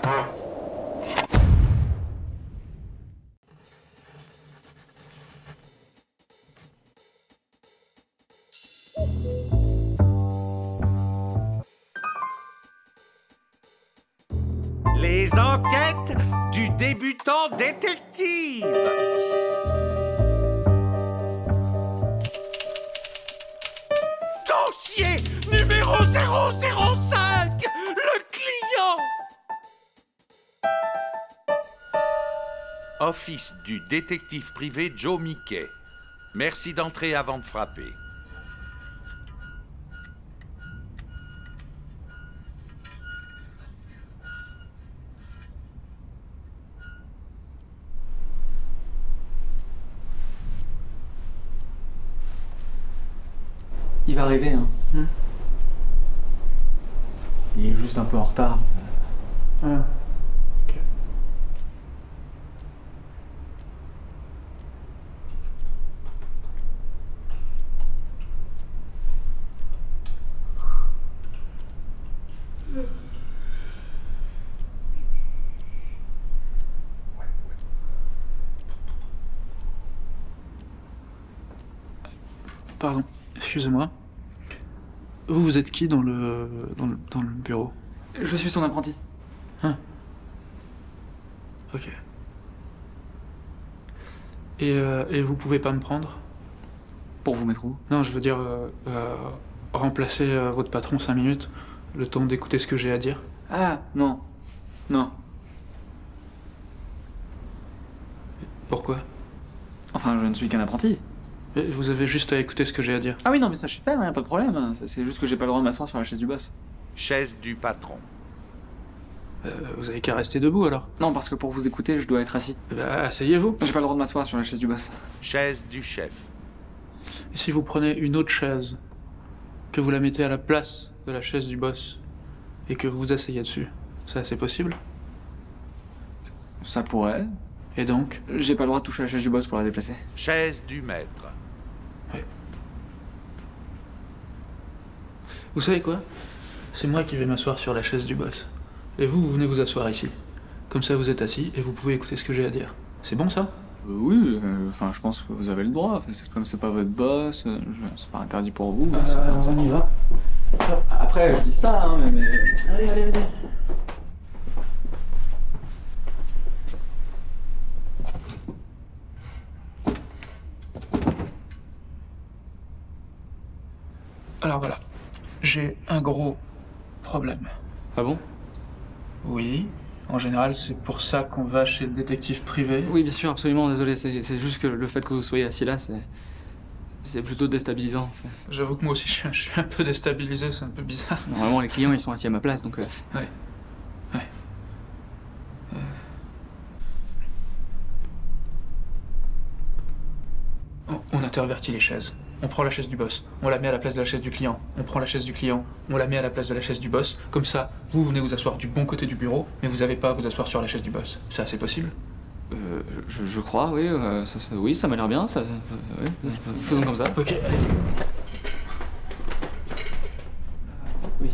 Les enquêtes du débutant détective. Dossier numéro 005, le client. Office du détective privé Joe Mickey. Merci d'entrer avant de frapper. Il va arriver, hein. Il est juste un peu en retard. Ah, ok. Pardon, excusez-moi. Vous êtes qui dans le bureau? Je suis son apprenti. Ah. Ok. Et vous pouvez pas me prendre? Pour vous mettre où? Non, je veux dire, remplacer votre patron 5 minutes, le temps d'écouter ce que j'ai à dire. Ah, non. Non. Pourquoi? Enfin, je ne suis qu'un apprenti. Mais vous avez juste à écouter ce que j'ai à dire. Ah oui, non, mais ça, je sais faire, hein, pas de problème. C'est juste que j'ai pas le droit de m'asseoir sur la chaise du boss. Chaise du patron. Vous avez qu'à rester debout alors. Non, parce que pour vous écouter, je dois être assis. Bah, asseyez-vous. J'ai pas le droit de m'asseoir sur la chaise du boss. Chaise du chef. Et si vous prenez une autre chaise, que vous la mettez à la place de la chaise du boss, et que vous vous asseyez dessus, ça c'est possible? Ça pourrait. Et donc? J'ai pas le droit de toucher la chaise du boss pour la déplacer. Chaise du maître. Oui. Vous savez quoi? C'est moi qui vais m'asseoir sur la chaise du boss. Et vous venez vous asseoir ici. Comme ça, vous êtes assis et vous pouvez écouter ce que j'ai à dire. C'est bon, ça? Oui, enfin, je pense que vous avez le droit. Enfin, comme c'est pas votre boss, c'est pas interdit pour vous. On y va. Après, je dis ça, hein, mais... Allez, allez, allez. Alors voilà, j'ai un gros problème. Ah bon? Oui, en général, c'est pour ça qu'on va chez le détective privé. Oui, bien sûr, absolument, désolé. C'est juste que le fait que vous soyez assis là, c'est plutôt déstabilisant. J'avoue que moi aussi, je suis un peu déstabilisé, c'est un peu bizarre. Normalement, les clients, ils sont assis à ma place, donc... Ouais. Ouais. On intervertit les chaises. On prend la chaise du boss, on la met à la place de la chaise du client. On prend la chaise du client, on la met à la place de la chaise du boss. Comme ça, vous venez vous asseoir du bon côté du bureau, mais vous n'avez pas à vous asseoir sur la chaise du boss. Ça, c'est possible? Je crois, oui. Oui, ça m'a l'air bien. Oui, faisons comme ça. Ok, allez. Oui.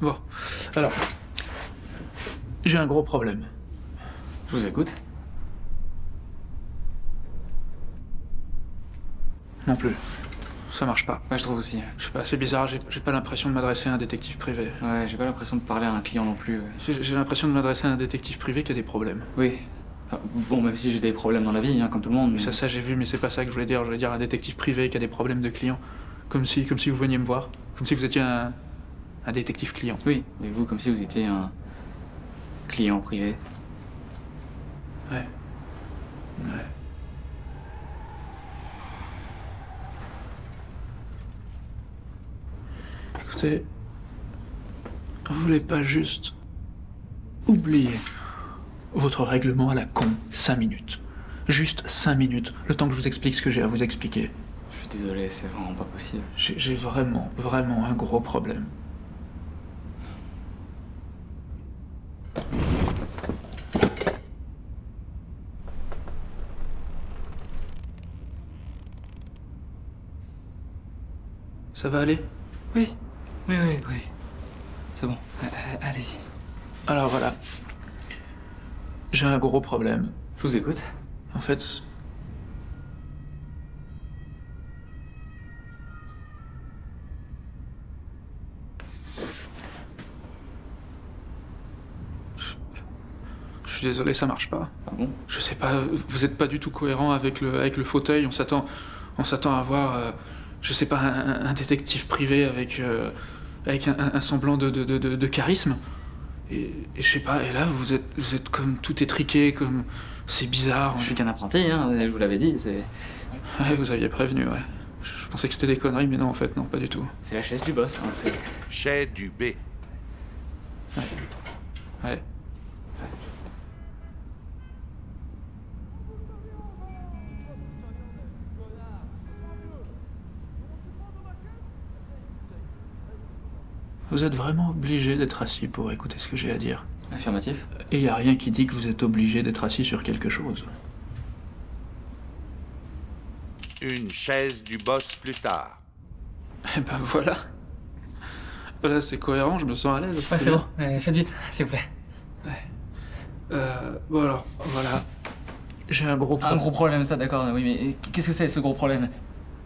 Bon, alors, j'ai un gros problème. Je vous écoute. Non plus. Ça marche pas. Ouais, je trouve aussi. Je sais pas, c'est bizarre, j'ai pas l'impression de m'adresser à un détective privé. Ouais, j'ai pas l'impression de parler à un client non plus. J'ai l'impression de m'adresser à un détective privé qui a des problèmes. Oui. Enfin, bon, même si j'ai des problèmes dans la vie, hein, comme tout le monde. Mais ça j'ai vu, mais c'est pas ça que je voulais dire. Je voulais dire un détective privé qui a des problèmes de clients. Comme si vous veniez me voir. Comme si vous étiez un détective client. Oui, mais vous, comme si vous étiez un client privé. Ouais. Ouais. Écoutez, vous voulez pas juste oublier votre règlement à la con 5 minutes. Juste 5 minutes, le temps que je vous explique ce que j'ai à vous expliquer. Je suis désolé, c'est vraiment pas possible. J'ai vraiment, vraiment un gros problème. Ça va aller? Oui. C'est bon, allez-y. Alors voilà. J'ai un gros problème. Je vous écoute. En fait... Je suis désolé, ça marche pas. Ah bon? Je sais pas, vous êtes pas du tout cohérent avec le fauteuil. On s'attend à voir, je sais pas, un détective privé avec un semblant de charisme. Et je sais pas, et là, vous êtes comme tout étriqué, comme... C'est bizarre. Je suis qu'un apprenti, hein, je vous l'avais dit, c'est... Ouais, vous aviez prévenu, ouais. Je pensais que c'était des conneries, mais non, en fait, non, pas du tout. C'est la chaise du boss, hein, c'est... Chais du B. Ouais. Vous êtes vraiment obligé d'être assis pour écouter ce que j'ai à dire. Affirmatif. Et il n'y a rien qui dit que vous êtes obligé d'être assis sur quelque chose. Une chaise du boss plus tard. Eh ben voilà. Voilà, c'est cohérent, je me sens à l'aise. Ouais, c'est bon, faites vite, s'il vous plaît. Bon alors, voilà. J'ai un gros Un problème. gros problème, ça, d'accord, oui, mais qu'est-ce que c'est, ce gros problème?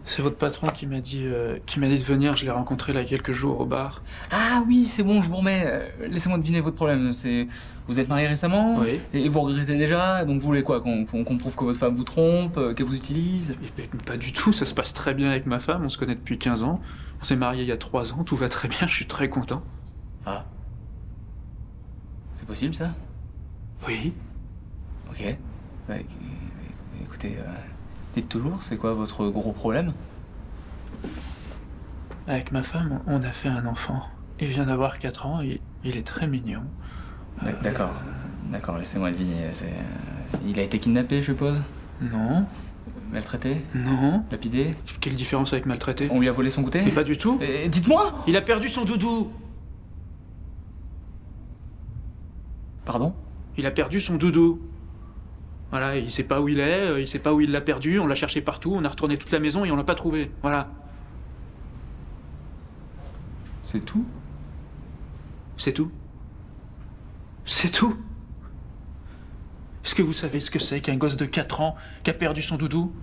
C'est votre patron qui m'a dit de venir, je l'ai rencontré là quelques jours au bar. Ah oui, c'est bon, je vous remets. Laissez-moi deviner votre problème. C'est... Vous êtes marié récemment? Oui. Et vous regrettez déjà? Donc vous voulez quoi? Qu'on prouve que votre femme vous trompe? Qu'elle vous utilise? Mais pas du tout, ça se passe très bien avec ma femme, on se connaît depuis 15 ans. On s'est mariés il y a 3 ans, tout va très bien, je suis très content. Ah. C'est possible, ça? Oui. Ok. Ouais, écoutez, dites toujours, c'est quoi votre gros problème? Avec ma femme, on a fait un enfant. Il vient d'avoir 4 ans, et il est très mignon. D'accord, d'accord, laissez-moi deviner. Il a été kidnappé, je suppose? Non. Maltraité? Non. Lapidé? Quelle différence avec maltraité? On lui a volé son goûter? Mais pas du tout. Dites-moi! Il a perdu son doudou. Pardon? Il a perdu son doudou. Voilà, il sait pas où il est, il sait pas où il l'a perdu, on l'a cherché partout, on a retourné toute la maison et on l'a pas trouvé. Voilà. C'est tout? C'est tout. C'est tout. Est-ce que vous savez ce que c'est qu'un gosse de 4 ans qui a perdu son doudou?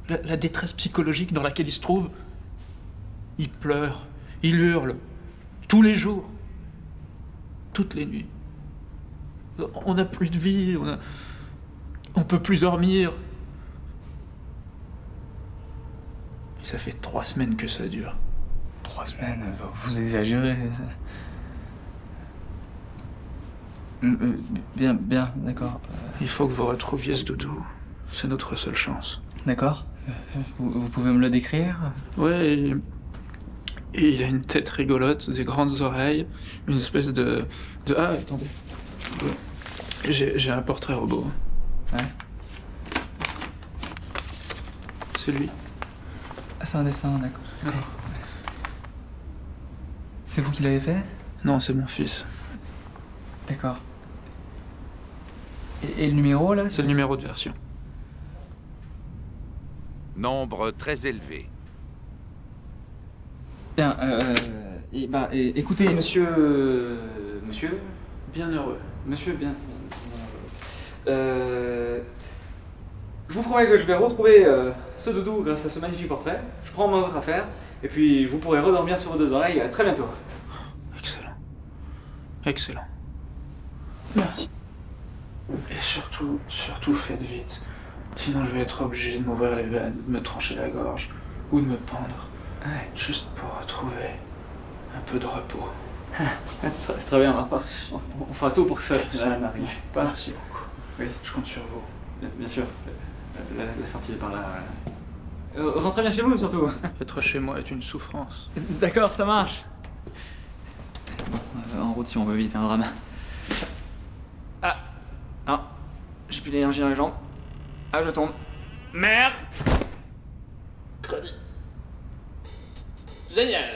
La détresse psychologique dans laquelle il se trouve? Il pleure, il hurle, tous les jours, toutes les nuits. On n'a plus de vie, on peut plus dormir. Et ça fait 3 semaines que ça dure. 3 semaines, vous exagérez. Ça. Bien, d'accord. Il faut que vous retrouviez ce doudou. C'est notre seule chance. D'accord. Vous pouvez me le décrire? Ouais, et il a une tête rigolote, des grandes oreilles, une espèce de... Ah, attendez. J'ai un portrait robot. Ouais. C'est lui. Ah, c'est un dessin, d'accord. C'est vous qui l'avez fait? Non, c'est mon fils. D'accord. Et le numéro, là? C'est le numéro de version. Nombre très élevé. Bien, écoutez, monsieur... Monsieur? Bien heureux. Monsieur, bien... Je vous promets que je vais retrouver ce doudou grâce à ce magnifique portrait. Je prends en main votre affaire, et puis vous pourrez redormir sur vos 2 oreilles très bientôt. Excellent. Excellent. Merci. Et surtout faites vite. Sinon je vais être obligé de m'ouvrir les veines, de me trancher la gorge, ou de me pendre. Ouais. Juste pour retrouver un peu de repos. C'est très bien, Martha. On fera tout pour que ça n'arrive pas. Merci beaucoup. Oui. Je compte sur vous. Bien sûr. La sortie est par là. Rentrez bien chez vous, surtout. Être chez moi est une souffrance. D'accord, ça marche. Bon, en route si on veut éviter un drame. Ah. Non. J'ai plus d'énergie dans les jambes. Ah, je tombe. Merde. Crédit. Génial.